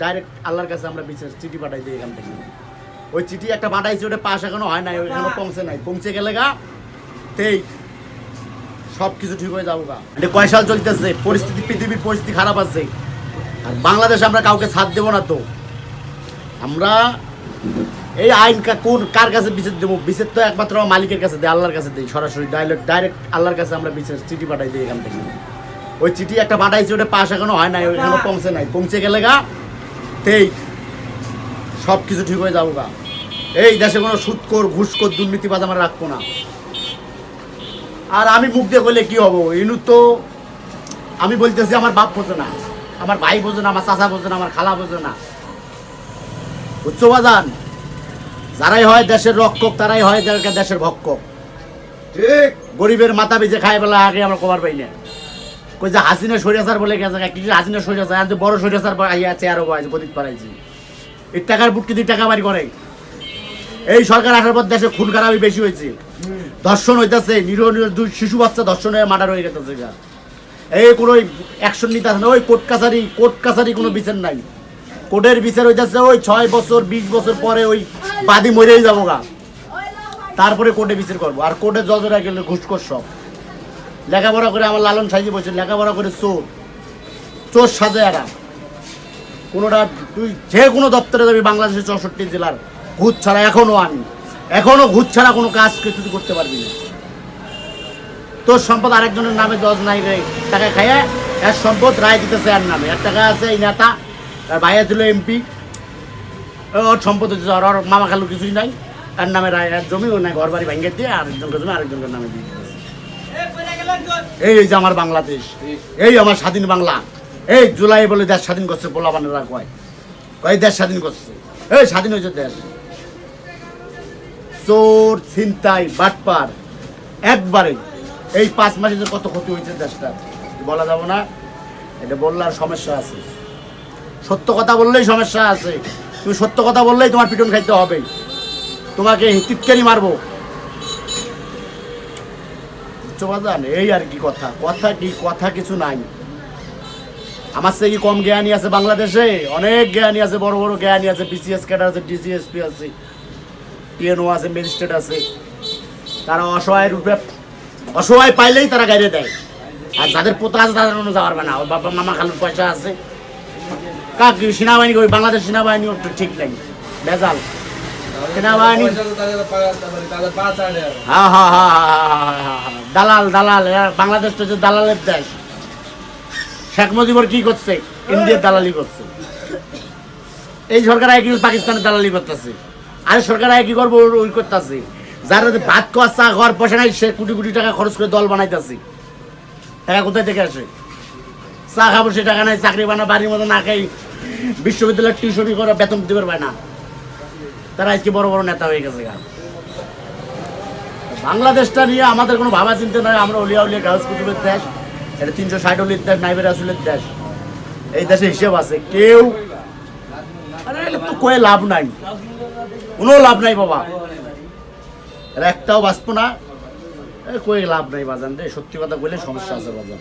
Direct আল্লাহর কাছে আমরা বিচার চিঠি পাঠাই দিই এখান থেকে। ওই চিঠি একটা পাঠাইছি, ওটা পাস এখনো হয় নাই, ওইখানে পৌঁছে নাই। পৌঁছে গেলে গা তেই সব কিছু ঠিক হয়ে যাবো গা। এটা কয় সাল চলতেছে, পরিস্থিতি পৃথিবীর পরিস্থিতি খারাপ আছে। আর বাংলাদেশে আমরা কাউকে ছাড় দেবো না। তো আমরা এই আইন কোন কার কাছে বিচার দেবো? বিচার তো একমাত্র মালিকের কাছে দেয়, আল্লাহর কাছে দিই সরাসরি। ডাইরেক্ট আল্লাহর কাছে আমরা বিচার চিঠি পাঠাই দিই এখান থেকে। ওই চিঠি একটা পাঠাইছি, ওটা পাস এখনো হয় নাই, ওইখানে পৌঁছে নাই। পৌঁছে গেলে গা তেই সব কিছু ঠিক হয়ে যাবো গা। এই দেশে কোনো সুদখোর ঘুষখোর দুর্নীতিবাজ আমরা রাখবো না। আর আমি মুখ দিয়ে বললে কি হবো? ইনু তো আমি বলতেছি আমার বাপ বোঝে না, আমার ভাই বোঝে না, আমার চাচা বোঝে না, আমার খালা বোঝে না। বুঝছো বাজান? যারাই হয় দেশের রক্ষক তারাই হয় দেশের ভক্ষক। ঠিক গরিবের মাথা বেজে খায় বেলা আগে আমরা কবার পাই না। কই যে হাসিনা সরিয়াচার বলে গেছে, কি হাসিনা সরিয়াচার, আর বড় সরিয়াচার আছে আরো প্রদীপ পাড়াইছি। এই টাকার বুটকি দিয়ে টাকা বাড়ি করে। এই সরকার আসার পর দেশে খুন খারাপই বেশি হয়েছে, ধর্ষণ হইতেছে, নিরীহ দুই শিশু বাচ্চা ধর্ষণ হয়ে মার্ডার হয়ে গেছে। এই কোনো অ্যাকশন নিতে আসে না। ওই কোর্ট কাছারি কোনো বিচার নাই। কোর্টের বিচার হইতেছে ওই 6 বছর 20 বছর পরে ওই বাদী মরেই যাবো গা, তারপরে কোর্টে বিচার করবো। আর কোর্টে জজরা গেলে ঘুষখোর সব। লেখাপড়া করে আমার লালন সাইজি বলছে, লেখাপড়া করে চোর সাজে এরা। কোনোটা তুই যে কোনো দপ্তরে যাবি বাংলাদেশের 64 জেলার, ঘুষ ছাড়া এখনো ঘুষ ছাড়া কোনো কাজ কিছু করতে পারবি না। তোর সম্পদ আরেকজনের নামে জজ নাই রে, টাকা খাইয়া এর সম্পদ রায় দিতেছে এর নামে। এক টাকা আছে এই নেতা, তার ভাইয়া ছিল এমপি, ওর সম্পদ হচ্ছে ওর মামা খালু কিছুই নাই, এর নামে রায়, এর জমি ও নাই, ঘর বাড়ি ভাঙ্গে দিয়ে আরেকজনকে জমি আরেকজনের নামে দিয়ে দিতেছে। এই যে আমার বাংলাদেশ, এই আমার স্বাধীন বাংলা। এই জুলাই বলে দেশ স্বাধীন করছে, পোলা বানেরা কয় দেশ স্বাধীন করছে। এই স্বাধীন হয়েছে দেশ। চোর ছিনতাই বাটপার একবারে এই 5 মাসে যে কত ক্ষতি হয়েছে দেশটা বলা যাবে না। এটা বললে আর সমস্যা আছে। সত্য কথা বললেই সমস্যা আছে। তুমি সত্য কথা বললেই তোমার পিটন খাইতে হবে, তোমাকে টিটকারি মারবো। বুঝছো বাজান? এই আর কি কথা কিছু নাই। আমার থেকে কি কম জ্ঞানী আছে বাংলাদেশে? অনেক জ্ঞানী আছে, বড় বড় জ্ঞানী আছে, বিসিএস ক্যাডার আছে, ডিসিএসপি আছে, টিএনও আছে, ম্যাজিস্ট্রেট আছে। তারা অসহায় পাইলেই তারা গাইড়ে দেয়। আর যাদের পোতা আছে তাদের কোনো যাওয়ার না। ওর বাবা মামা খালুর পয়সা আছে। কাকি সেনাবাহিনী, ওই বাংলাদেশ সেনাবাহিনী একটু ঠিক নাই, ভেজাল সেনাবাহিনী। দালাল বাংলাদেশটা হচ্ছে দালালের দেশ। শেখ মুজিবুর কি করছে? ইন্ডিয়ার দালালি করছে। এই সরকার আগে পাকিস্তানের দালালি করতেছে। আর সরকার আগে কি করবো ওই করতেছে। যারা ভাত খাওয়া চা খাওয়ার পয়সা নাই, সে কোটি কোটি টাকা খরচ করে দল বানাইতেছে। টাকা কোথায় থেকে আসে? চা খাবো সে টাকা নাই, চাকরি বানা বাড়ির মতো না খাই, বিশ্ববিদ্যালয়ের টিউশনি করে বেতন দিতে পারবে না। তারা আজকে বড় বড় নেতা হয়ে গেছে। বাংলাদেশটা নিয়ে আমাদের কোনো ভাবা চিন্তা নয়। আমরা অলিয়া গাছ কুতুবের দেশ, এটা 360 অলির দেশ, নাইবের রাসূলের দেশ। এই দেশে হিসেব আছে। কেউ তো কয়ে লাভ নাই, কোনো লাভ নাই বাবা। এরা একটাও বাঁচবো না, কয়ে লাভ নাই বাজান রে। সত্যি কথা বলে সমস্যা আছে বাজান।